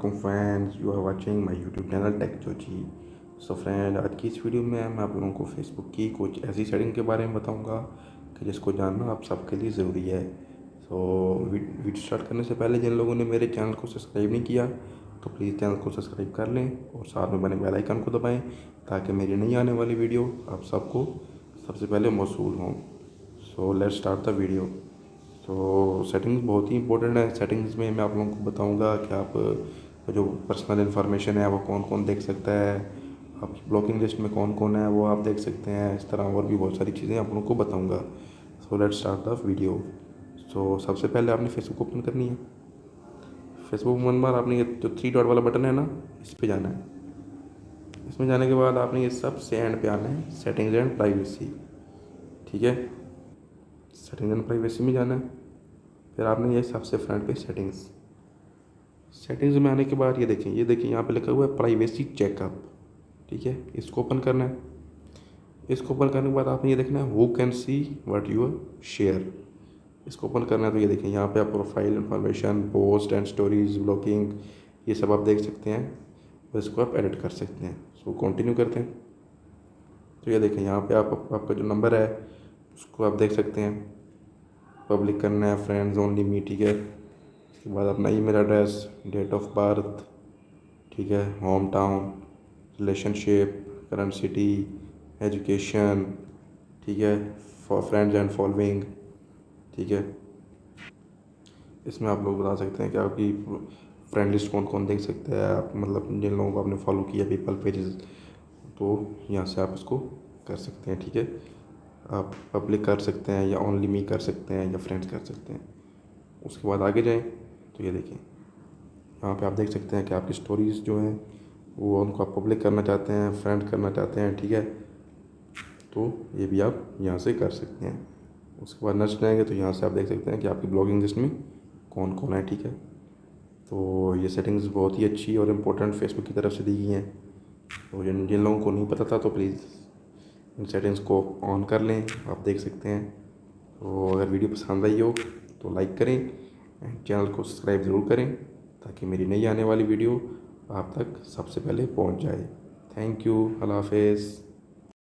वालेकुम friends, you are watching my YouTube channel tech Joji. So friend, आज की इस वीडियो में मैं आप लोगों को फेसबुक की कुछ ऐसी सेटिंग के बारे में बताऊंगा कि जिसको जानना आप सबके लिए ज़रूरी है। सो वीडियो स्टार्ट करने से पहले जिन लोगों ने मेरे चैनल को सब्सक्राइब नहीं किया तो प्लीज़ चैनल को सब्सक्राइब कर लें और साथ में बने बेल आइकन को दबाएँ ताकि मेरी नई आने वाली वीडियो आप सबको सबसे पहले मौसूल हों। सो लेट्स स्टार्ट द वीडियो। तो सेटिंग्स बहुत ही इंपॉर्टेंट है। सेटिंग्स में मैं आप लोगों को बताऊंगा कि आप जो पर्सनल इन्फॉर्मेशन है वो कौन कौन देख सकता है, आपकी ब्लॉकिंग लिस्ट में कौन कौन है वो आप देख सकते हैं। इस तरह और भी बहुत सारी चीज़ें आप लोगों को बताऊंगा। So let's start the video. So सबसे पहले आपने फेसबुक ओपन करनी है। फेसबुक वन बार आपने ये जो थ्री डॉट वाला बटन है ना, इस पर जाना है। इसमें जाने के बाद आपने ये सबसे एंड पे आना है, सेटिंग्स एंड प्राइवेसी। ठीक है, सेटिंग्स एंड प्राइवेसी में जाना है। फिर आपने ये सबसे फ्रंट पे सेटिंग्स में आने के बाद ये देखिए यहाँ पे लिखा हुआ है प्राइवेसी चेकअप। ठीक है, इसको ओपन करना है। इसको ओपन करने के बाद आपने ये देखना है who can see what you share. इसको ओपन करना है तो ये देखिए यहाँ पे आप profile information, post and stories, blogging, ये सब आप देख सकते हैं और इसको आप एडिट कर सकते हैं। सो कंटिन्यू करते हैं। तो ये देखें यहाँ पे आपका जो नंबर है उसको आप देख सकते हैं। पब्लिक करना है, फ्रेंड्स ओनली मी। ठीक है, उसके बाद अपना email address, date of birth, ठीक है, home town, relationship, current city, education, ठीक है, फॉर फ्रेंड्स एंड फॉलोइंग। ठीक है, इसमें आप लोग बता सकते हैं कि आपकी फ्रेंड लिस्ट कौन कौन देख सकते हैं, आप मतलब जिन लोगों को आपने फॉलो किया पीपल पेजेस, तो यहाँ से आप इसको कर सकते हैं। ठीक है, आप पब्लिक कर सकते हैं या ओनली मी कर सकते हैं या फ्रेंड्स कर सकते हैं। उसके बाद आगे जाएं तो ये देखिए यहाँ पे आप देख सकते हैं कि आपकी स्टोरीज़ जो हैं वो उनको आप पब्लिक करना चाहते हैं, फ्रेंड करना चाहते हैं। ठीक है, तो ये भी आप यहाँ से कर सकते हैं। उसके बाद नेक्स्ट जाएंगे तो यहाँ से आप देख सकते हैं कि आपकी ब्लॉगिंग लिस्ट में कौन कौन है। ठीक है, तो ये सेटिंग्स बहुत ही अच्छी और इम्पोर्टेंट फेसबुक की तरफ से दी गई हैं। तो जिन जिन लोगों को नहीं पता था तो प्लीज़ इन सेटिंग्स को ऑन कर लें, आप देख सकते हैं। तो अगर वीडियो पसंद आई हो तो लाइक करें एंड चैनल को सब्सक्राइब ज़रूर करें ताकि मेरी नई आने वाली वीडियो आप तक सबसे पहले पहुंच जाए। थैंक यू, अल्लाह हाफ़िज़।